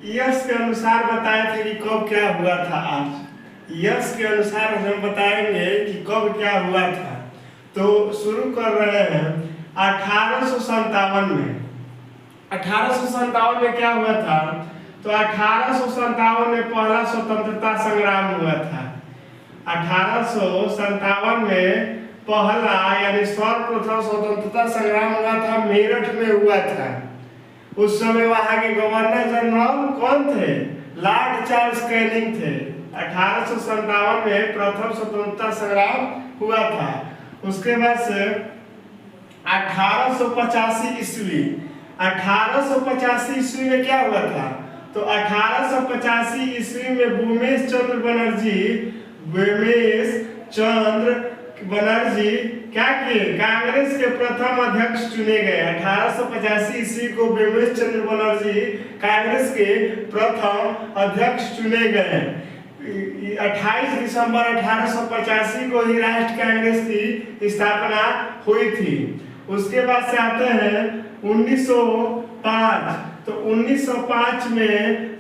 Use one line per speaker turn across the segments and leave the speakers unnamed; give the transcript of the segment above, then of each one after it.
यश के अनुसार बताए थे कि कब क्या हुआ था। आज यश के अनुसार हम बताएंगे कि कब क्या हुआ था। तो शुरू कर रहे हैं 1857 में। 1857 में क्या हुआ था? तो 1857 में पहला स्वतंत्रता संग्राम हुआ था। 1857 में पहला यानी सर्वप्रथम स्वतंत्रता संग्राम हुआ था, मेरठ में हुआ था। उस समय वहां के गवर्नर जनरल कौन थे? लॉर्ड चार्ल्स कैनिंग थे। 1857 में प्रथम स्वतंत्रता संग्राम हुआ था। उसके बाद से 1885 ईस्वी 1885 ईस्वी में क्या हुआ था? तो 1885 ईस्वी में भूमेश चंद्र बनर्जी क्या किए? कांग्रेस के प्रथम अध्यक्ष चुने गए। 1885 ईस्वी को भूमेश चंद्र बनर्जी कांग्रेस के प्रथम अध्यक्ष चुने गए। 28 दिसंबर 1885 को ही राष्ट्रीय कांग्रेस की स्थापना हुई थी। उसके बाद से आते हैं 1905। तो 1905 में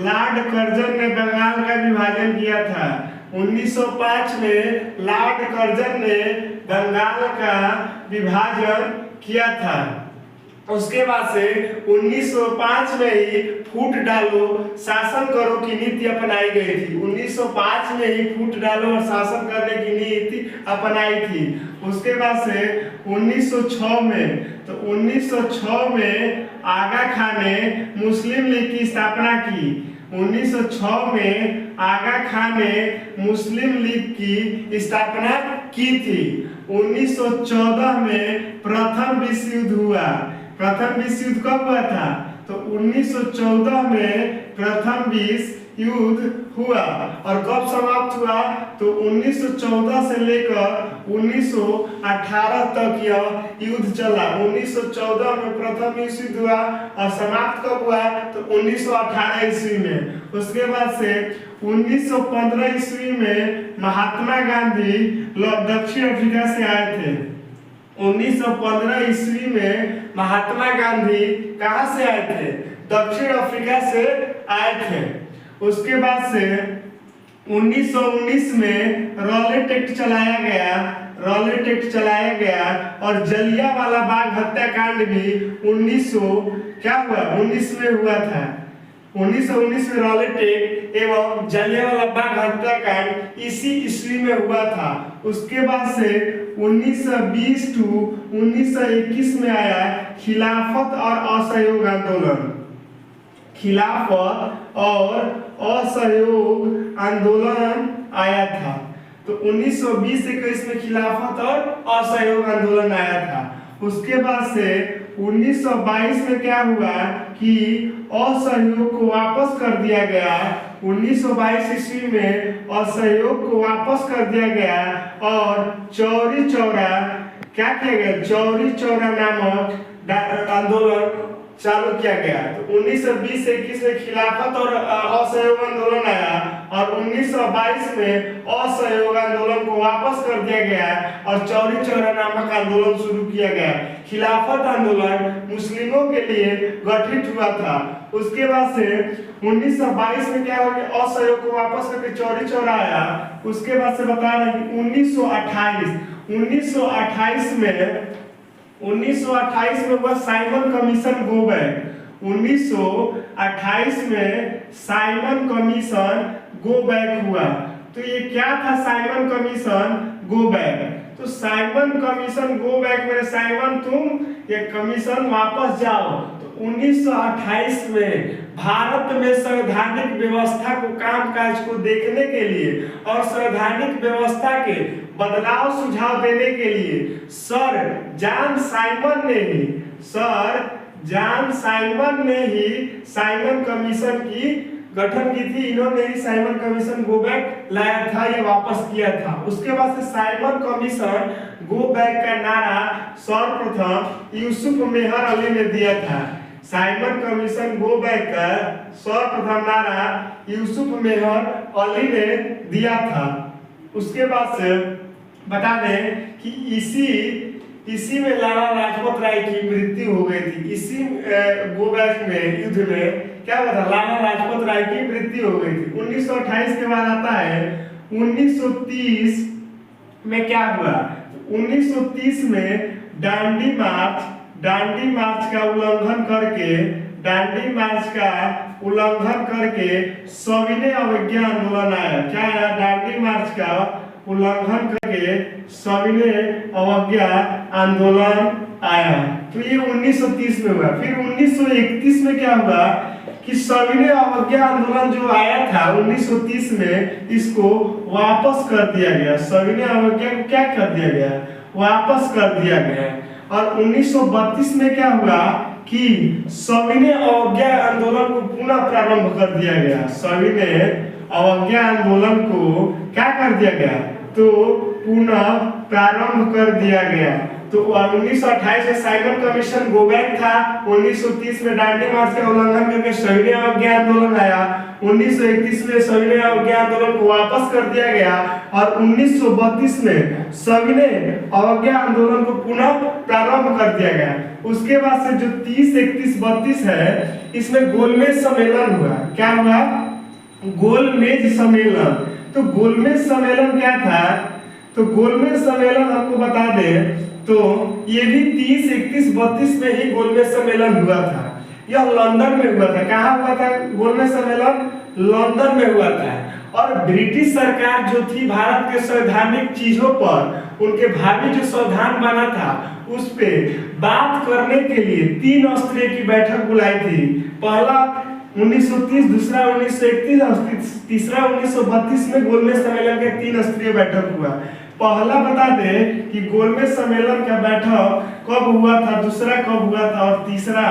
लॉर्ड कर्जन ने बंगाल का विभाजन किया था। 1905 में लॉर्ड कर्जन ने बंगाल का विभाजन किया था। उसके बाद से 1905 में ही फूट डालो शासन करो की नीति अपनाई गई थी। 1905 में ही फूट डालो और शासन करने की नीति अपनाई थी। उसके बाद से 1906 में, तो 1906 में आगा खान ने मुस्लिम लीग की स्थापना की। 1906 में आगा खान ने मुस्लिम लीग की स्थापना की थी। 1914 में प्रथम विश्व युद्ध हुआ। प्रथम विश्व युद्ध कब हुआ था? तो 1914 में प्रथम विश्व युद्ध हुआ। और कब समाप्त हुआ? तो 1914 से लेकर 1918 तक यह युद्ध चला। 1914 में प्रथम विश्व युद्ध हुआ और समाप्त कब हुआ? तो 1918 ईस्वी में। उसके बाद से 1915 ईस्वी में महात्मा गांधी दक्षिण अफ्रीका से आए थे। 1915 ईस्वी में महात्मा गांधी कहाँ से आए थे? दक्षिण अफ्रीका से आए थे। उसके बाद से 1919 में रॉलेट एक्ट चलाया गया और जलियांवाला बाग हत्याकांड भी 1919 में हुआ था। 1919 में रॉलेट एक्ट एवं जलियांवाला बाग हत्याकांड इसी ईस्वी में हुआ था। उसके बाद से 1920 to 1921 में आया खिलाफत और असहयोग आंदोलन। खिलाफत और असहयोग आंदोलन आया था। तो 1920-21 में खिलाफत और असहयोग आंदोलन आया था। उसके बाद से 1922 में क्या हुआ कि असहयोग को वापस कर दिया गया। 1922 ईस्वी में असहयोग को वापस कर दिया गया और चौरी चौरा क्या किया गया? चौरी चौरा नामक आंदोलन चालू किया गया। तो 1920 से 21 में खिलाफत और असहयोग आंदोलन आया और 1922 में असहयोग आंदोलन को वापस कर दिया गया और चौरी चौरा नामक आंदोलन शुरू किया गया। खिलाफत आंदोलन मुस्लिमों के लिए गठित हुआ था। उसके बाद से 1922 में क्या हो गया? असहयोग को वापस करके चौरी चौरा आया। उसके बाद से बता रहे हैं 1928 में हुआ साइमन कमीशन गो बैक। 1928 में साइमन कमीशन गो बैक हुआ। तो ये क्या था साइमन कमीशन गो बैक? तो साइमन कमीशन गो बैक मेरे साइमन तुम ये कमीशन वापस जाओ। तो 1928 में भारत में संवैधानिक व्यवस्था को कामकाज को देखने के लिए और संवैधानिक व्यवस्था के बदलाव सुझाव देने के लिए सर जॉन साइमन ने ही साइमन कमीशन की गठन की थी। इन्होंने ही साइमन कमीशन गो बैक लाया था, ये वापस किया था। उसके बाद से साइमन कमीशन गो बैक का नारा सर्वप्रथम यूसुफ मेहर अली ने दिया था। साइमन कमीशन गो बैक का सर्वप्रथम नारा यूसुफ मेहर अली ने दिया था। उसके बाद से बता दें कि इसी में लाला लाजपत राय की मृत्यु हो गई थी। इसी गो बैक में युद्ध में क्या हुआ था? लाला लाजपत राय की मृत्यु हो गई थी। 1928 के बाद आता है 1930 में क्या हुआ? 1930 में दांडी मार्च का उल्लंघन करके सविनय अवज्ञा आंदोलन आया। क्या आया? दांडी मार्च का उल्लंघन करके सविनय अवज्ञा आंदोलन आया। तो ये 1930 में हुआ। फिर 1931 में क्या हुआ कि सविनय अवज्ञा आंदोलन जो आया था 1930 में, इसको वापस कर दिया गया। सविनय अवज्ञा को क्या कर दिया गया? वापस कर दिया गया। और 1932 में क्या हुआ कि सविनय अवज्ञा आंदोलन को पुनः प्रारंभ कर दिया गया। सविनय अवज्ञा आंदोलन को क्या कर दिया गया? तो पुनः प्रारंभ कर दिया गया। तो 1928 में साइमन कमीशन गोबैक था। 1930 में दांडी मार्च का उल्लंघन करके सविनय अवज्ञा आंदोलन आया। 1931 में सविनय अवज्ञा आंदोलन को वापस कर दिया गया और 1932 में सविनय अवज्ञा आंदोलन को पुनः प्रारंभ कर दिया गया। उसके बाद से जो 30, 31, 32 है, इसमें गोलमेज सम्मेलन हुआ। क्या हुआ? गोलमेज सम्मेलन। तो गोलमेज सम्मेलन क्या था? तो गोलमेज सम्मेलन आपको बता दें तो ये भी 30, 31, 32 में ही गोलमेज सम्मेलन हुआ था। यह लंदन में हुआ था। कहाँ हुआ था गोलमेज सम्मेलन? लंदन में हुआ था। और ब्रिटिश सरकार जो थी भारत के संवैधानिक चीजों पर उनके भावी जो संविधान बना था उस पे बात करने के लिए 3 स्तरीय की बैठक बुलाई थी। पहला 1930, दूसरा 1931 और तीसरा 1932 में गोलमेज सम्मेलन के 3 स्तरीय बैठक हुआ। पहला बता दे कि गोलमेज सम्मेलन का बैठक कब हुआ था, दूसरा कब हुआ था और तीसरा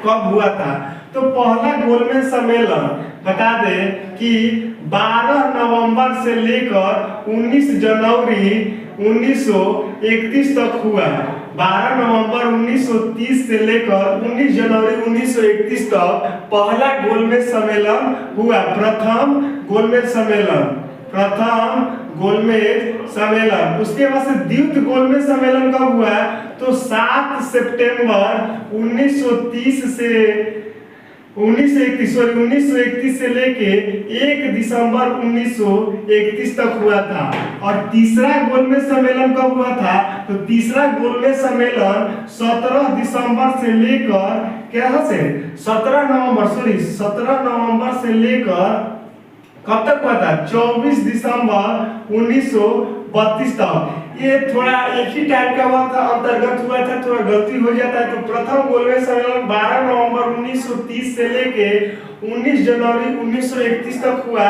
कब हुआ था। तो पहला गोलमेज सम्मेलन बता दे कि 12 नवंबर से लेकर 19 जनवरी 1931 तक हुआ। 12 नवंबर 1930 से लेकर 19 जनवरी 1931 तक पहला गोलमेज सम्मेलन हुआ। प्रथम गोलमेज सम्मेलन। उसके बाद से द्वितीय गोलमेज सम्मेलन कब हुआ? तो 7 सितंबर 1931 से लेके 1 दिसंबर 1931 तक हुआ था। और तीसरा गोलमेज सम्मेलन कब हुआ था? तो तीसरा गोलमेज सम्मेलन 17 दिसंबर से लेकर 17 नवंबर से लेकर कब तक हुआ था? 24 दिसंबर 1932 तक। ये थोड़ा एक ही टाइम का हुआ था, अंतर्गत हुआ था, थोड़ा गलती हो जाता है। तो प्रथम गोलमेज सम्मेलन 12 नवंबर 1930 से लेके 19 जनवरी 1931 तक हुआ।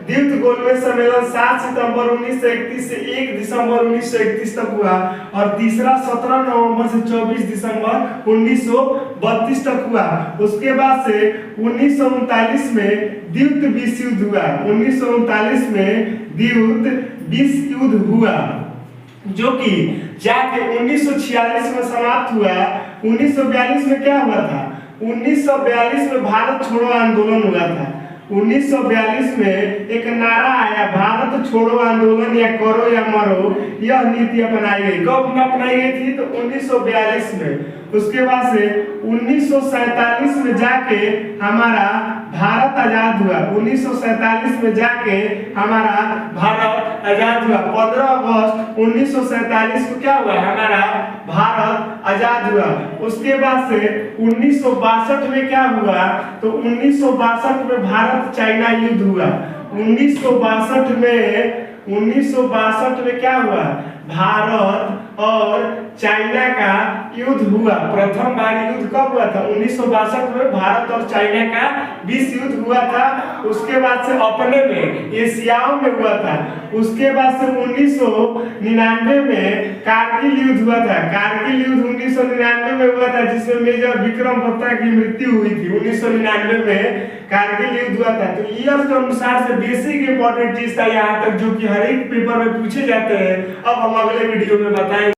द्वितीय गोलमेज सम्मेलन 7 सितंबर 1931 से 1 दिसंबर 1931 तक हुआ। और तीसरा 17 नवंबर से 24 दिसंबर 1932 तक हुआ। उसके बाद से 1939 में द्वितीय विश्व युद्ध हुआ। 1939 में द्वितीय विश्व युद्ध हुआ जो कि जाके 1946 में समाप्त हुआ। 1942 में क्या हुआ था? 1942 में भारत छोड़ो आंदोलन हुआ था। 1942 में एक नारा आया, भारत छोड़ो आंदोलन, या करो या मरो। यह नीति अपनाई गई। कब अपनाई गई थी? तो 1942 में। उसके बाद से 1947 में जाके हमारा भारत आजाद हुआ। 1947 में जाके हमारा भारत आजाद हुआ। 15 अगस्त 1947 को क्या हुआ? हमारा भारत आजाद हुआ। उसके बाद से 1962 में क्या हुआ? तो 1962 में भारत चाइना युद्ध हुआ। 1962 में क्या हुआ? भारत और चाइना का युद्ध हुआ। प्रथम बार युद्ध कब हुआ था? 1962 में भारत और चाइना का विश्व युद्ध हुआ था। उसके बाद से अपने में एशियाओं में हुआ था। उसके बाद से 1999 में कारगिल युद्ध हुआ था। कारगिल युद्ध 1999 में हुआ था जिसमें मेजर विक्रम बत्रा की मृत्यु हुई थी। 1999 में कारगिल युद्ध हुआ था। तो ईयर के अनुसार से बेसिक इंपॉर्टेंट चीज था यहाँ तक जो कि हर एक पेपर में पूछे जाते हैं। अब हम अगले वीडियो में बताएंगे।